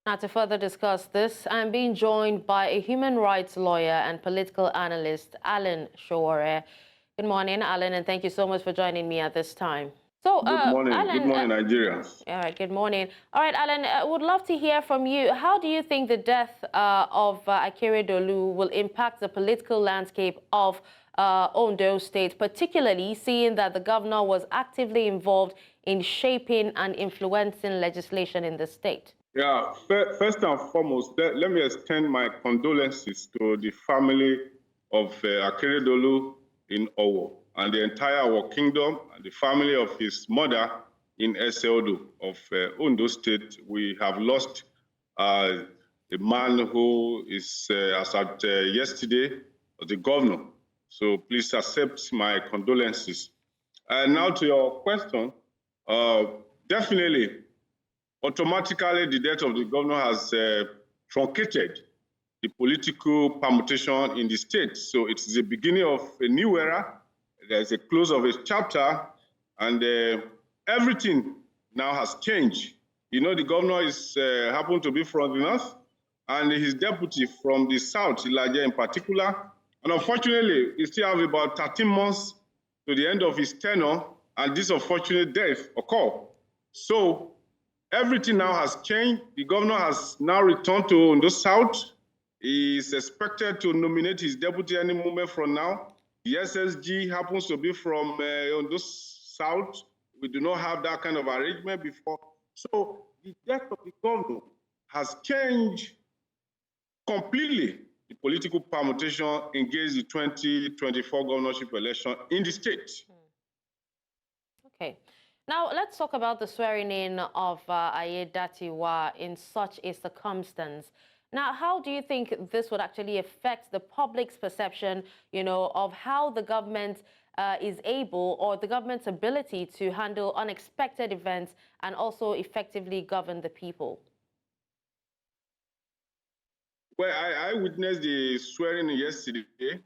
Now, to further discuss this, I'm being joined by a human rights lawyer and political analyst, Sowore. Good morning, Alan, and thank you so much for joining me at this time. So, Good morning, Nigeria. All right, good morning. All right, Alan, I would love to hear from you. How do you think the death of Akeredolu will impact the political landscape of Ondo State, particularly seeing that the governor was actively involved in shaping and influencing legislation in the state? Yeah, first and foremost, let me extend my condolences to the family of Akeredolu in Owo and the entire Owo Kingdom and the family of his mother in Akeredolu of Ondo State. We have lost a man who is, as at yesterday, the governor. So please accept my condolences. And now to your question, definitely, automatically the death of the governor has truncated the political permutation in the state. So it's the beginning of a new era. There's a close of a chapter, and everything now has changed. You know, the governor is happened to be from the north, and his deputy from the south, Elijah in particular. And unfortunately, he still have about 13 months to the end of his tenure, and this unfortunate death occurred. So everything now has changed. The governor has now returned to Ondo South. He is expected to nominate his deputy any moment from now. The SSG happens to be from Ondo South. We do not have that kind of arrangement before. So the death of the governor has changed completely the political permutation against the 2024 governorship election in the state. Okay. Now, let's talk about the swearing in of Ayedatiwa in such a circumstance. Now, how do you think this would actually affect the public's perception, of how the government is able, or the government's ability to handle unexpected events and also effectively govern the people? Well, I witnessed the swearing yesterday,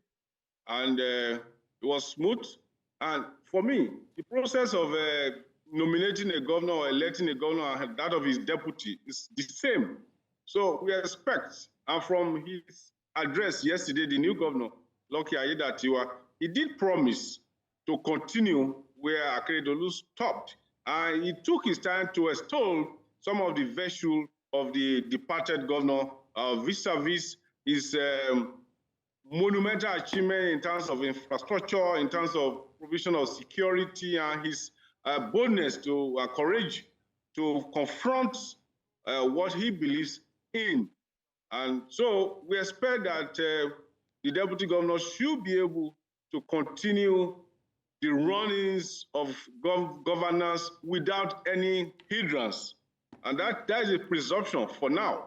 and it was smooth. And for me, the process of nominating a governor or electing a governor and that of his deputy is the same. So we expect, and from his address yesterday, the new governor, Lucky Ayedatiwa, he did promise to continue where Akeredolu stopped. And he took his time to extol some of the virtue of the departed governor vis-a-vis his monumental achievement in terms of infrastructure, in terms of provision of security, and his boldness to courage to confront what he believes in. And so we expect that the deputy governor should be able to continue the runnings of governance without any hindrance. And that is a presumption for now.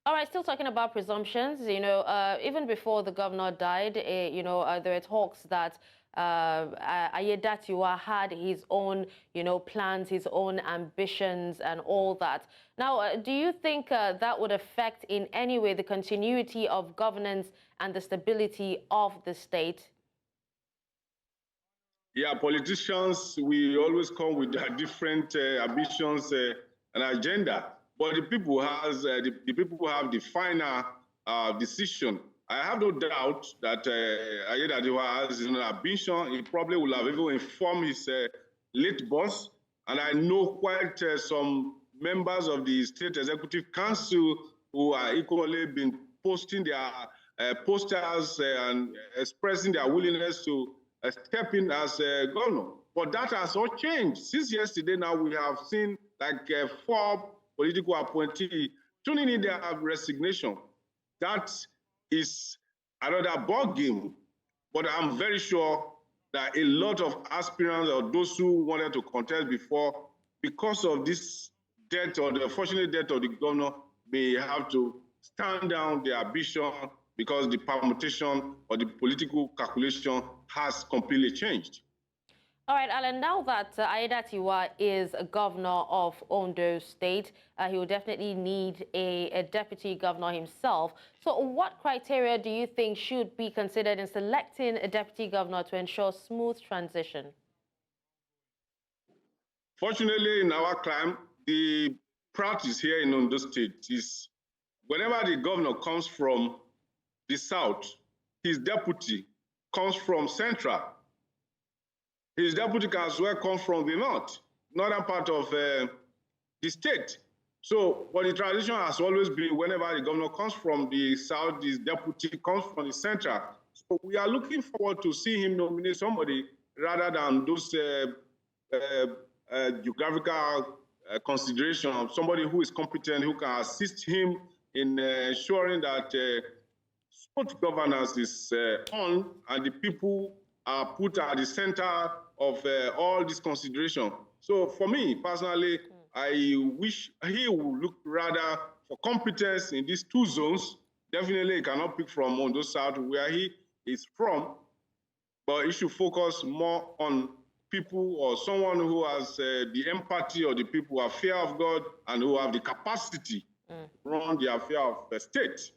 All right, still talking about presumptions, even before the governor died, there were talks that Ayedatiwa had his own, plans, his own ambitions and all that. Now, do you think that would affect in any way the continuity of governance and the stability of the state? Yeah, politicians, we always come with their different ambitions and agenda. But the people the people who have the final decision. I have no doubt that Ayedatiwa has an ambition. He probably will have even informed his late boss. And I know quite some members of the State Executive Council who are equally been posting their posters and expressing their willingness to step in as governor. But that has all changed. Since yesterday now, we have seen like 4 political appointees tuning in their resignation. That is another ball game. But I'm very sure that a lot of aspirants or those who wanted to contest before, because of this death or the unfortunate death of the governor, may have to stand down their ambition because the permutation or the political calculation has completely changed. All right, Alan, now that Ayedatiwa is a governor of Ondo State, he will definitely need a deputy governor himself. So what criteria do you think should be considered in selecting a deputy governor to ensure smooth transition? Fortunately, in our climate, the practice here in Ondo State is whenever the governor comes from the south, his deputy comes from central. His deputy can as well come from the northern part of the state. So, but the tradition has always been whenever the governor comes from the south, his deputy comes from the central. So we are looking forward to see him nominate somebody rather than those geographical consideration of somebody who is competent, who can assist him in ensuring that smooth governance is on and the people are put at the center of all this consideration. So for me personally, I wish he would look rather for competence in these two zones. Definitely he cannot pick from Ondo South where he is from, but he should focus more on people or someone who has the empathy, or the people who have fear of God and who have the capacity to run the affair of the state.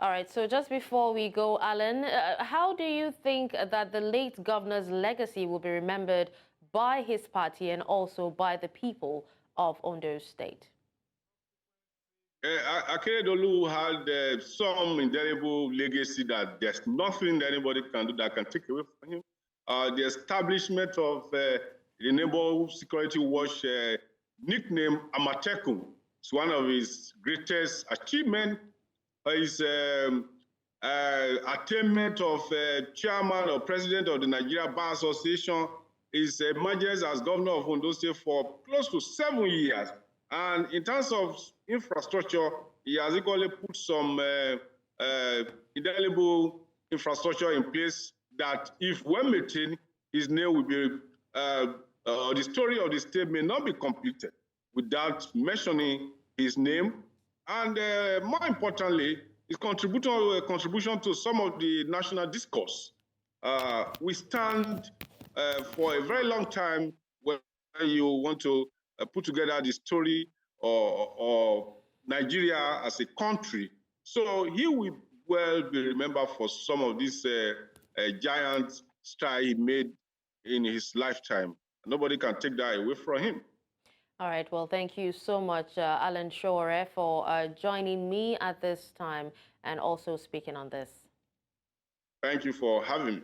All right, so just before we go, Alan, how do you think that the late governor's legacy will be remembered by his party and also by the people of Ondo State? Akeredolu had some indelible legacy that there's nothing that anybody can do that can take away from him. The establishment of the Neighborhood Security Watch nickname Amatekun is one of his greatest achievements. His attainment of chairman or president of the Nigeria Bar Association, his emergence as governor of Ondo State for close to 7 years. And in terms of infrastructure, he has equally put some indelible infrastructure in place that, if well maintained, his name will be, the story of the state may not be completed without mentioning his name. And more importantly, his contribution to some of the national discourse. We stand for a very long time when you want to put together the story or Nigeria as a country. So he will well be remembered for some of these giant strides he made in his lifetime. Nobody can take that away from him. All right. Well, thank you so much, Alan Sowore, for joining me at this time and also speaking on this. Thank you for having me.